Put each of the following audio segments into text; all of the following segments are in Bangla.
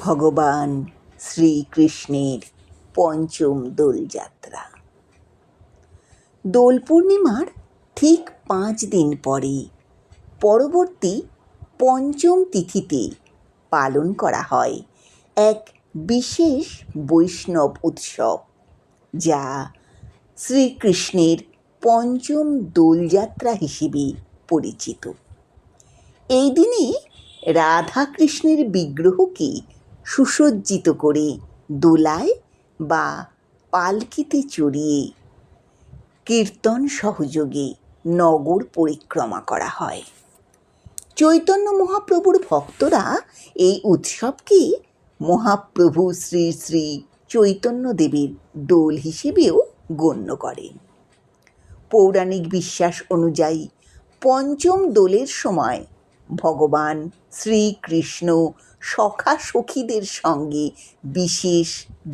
ভগবান শ্রীকৃষ্ণের পঞ্চম দোলযাত্রা। দোল পূর্ণিমার ঠিক 5 দিন পরে পরবর্তী পঞ্চম তিথিতে পালন করা হয় এক বিশেষ বৈষ্ণব উৎসব, যা শ্রীকৃষ্ণের পঞ্চম দোলযাত্রা হিসেবে পরিচিত। এই দিনে রাধাকৃষ্ণের বিগ্রহকে সুসজ্জিত করে দোলায় বা পালকিতে চড়িয়ে কীর্তন সহযোগে নগর পরিক্রমা করা হয়। চৈতন্য মহাপ্রভুর ভক্তরা এই উৎসবকে মহাপ্রভু শ্রী শ্রী চৈতন্যদেবের দোল হিসেবেও গণ্য করেন। পৌরাণিক বিশ্বাস অনুযায়ী পঞ্চম দোলের সময় ভগবান শ্রীকৃষ্ণ সখা সখীদের সঙ্গে বিশেষ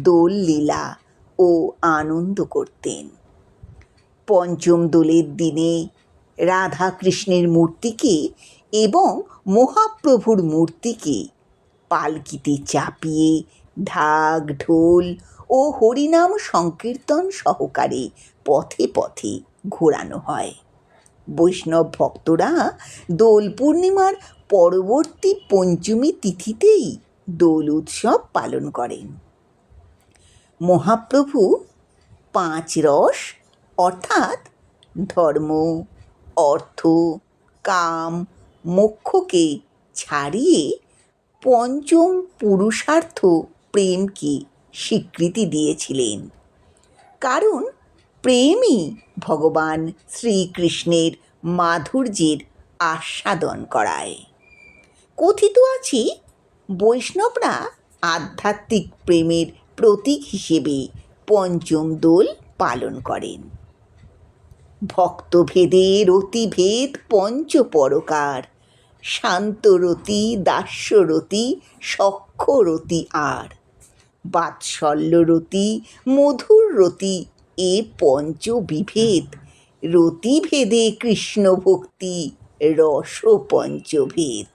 দোল লীলা ও আনন্দ করতেন। পঞ্চম দোলের দিনে রাধাকৃষ্ণের মূর্তিকে এবং মহাপ্রভুর মূর্তিকে পালকিতে চাপিয়ে ঢাক ঢোল ও হরিনাম সংকীর্তন সহকারে পথে পথে ঘোরানো হয়। বৈষ্ণব ভক্তরা দোল পূর্ণিমার পরবর্তী পঞ্চমী তিথিতেই দোল উৎসব পালন করেন। মহাপ্রভু 5 রস অর্থাৎ ধর্ম, অর্থ, কাম, মোক্ষকে ছাড়িয়ে পঞ্চম পুরুষার্থ প্রেমকে স্বীকৃতি দিয়েছিলেন, কারণ প্রেমই ভগবান শ্রীকৃষ্ণের মাধুর্যের আস্বাদন করায়। কথিত আছে, বৈষ্ণবরা আধ্যাত্মিক প্রেমের প্রতীক হিসেবে পঞ্চম দোল পালন করেন। ভক্তভেদে রতিভেদ পঞ্চপরকার, শান্তরতি দাস্যরতি সখ্যরতি আর, বাৎসল্যরতি মধুর রতি এ পঞ্চবিভেদ, রতিভেদে কৃষ্ণ ভক্তি রস পঞ্চভেদ।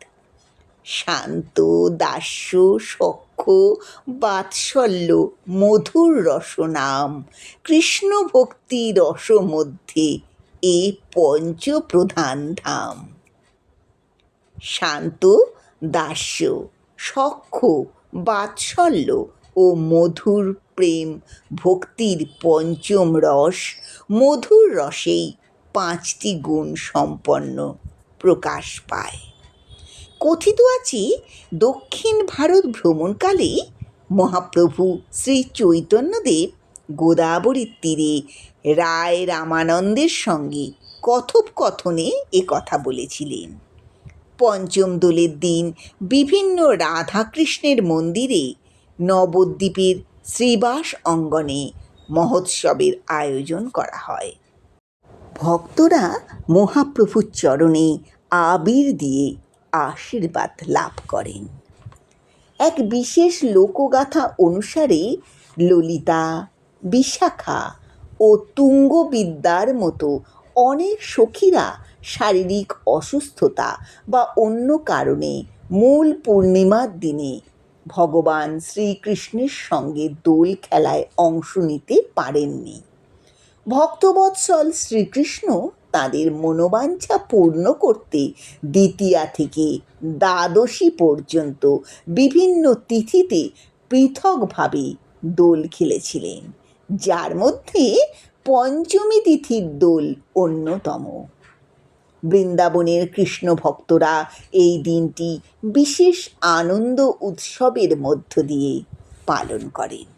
শান্ত, দাস্য, সখ্য, বাৎসল্য, মধুর রস নাম, কৃষ্ণ ভক্তি রস মধ্যে এ পঞ্চ প্রধান ধাম। শান্ত, দাস্য, সখ্য, বাৎসল্য ও মধুর প্রেম ভক্তির পঞ্চম রস। মধুর রসেই 5টি গুণ সম্পন্ন প্রকাশ পায়। কথিত আছে, দক্ষিণ ভারত ভ্রমণকালে মহাপ্রভু শ্রী চৈতন্যদেব গোদাবরীর তীরে রায় রামানন্দের সঙ্গে কথোপকথনে কথা বলেছিলেন। পঞ্চম দোলের দিন বিভিন্ন রাধাকৃষ্ণের মন্দিরে নবদ্বীপের শ্রীবাস অঙ্গনে মহোৎসবের আয়োজন করা হয়। ভক্তরা মহাপ্রভুর চরণে আবির দিয়ে আশীর্বাদ লাভ করেন। এক বিশেষ লোকগাথা অনুসারে ললিতা, বিশাখা ও তুঙ্গবিদ্যার মতো অনেক সখীরা শারীরিক অসুস্থতা বা অন্য কারণে মূল পূর্ণিমার দিনে ভগবান শ্রীকৃষ্ণের সঙ্গে দোল খেলায় অংশ নিতে পারেননি। ভক্তবৎসল শ্রীকৃষ্ণ তাদের মনোবাঞ্ছা পূর্ণ করতে দ্বিতীয়া থেকে দ্বাদশী পর্যন্ত বিভিন্ন তিথিতে পৃথকভাবে দোল খেলেছিলেন, যার মধ্যে পঞ্চমী তিথির দোল অন্যতম। বৃন্দাবনের কৃষ্ণ ভক্তরা এই দিনটি বিশেষ আনন্দ উৎসবের মধ্য দিয়ে পালন করেন।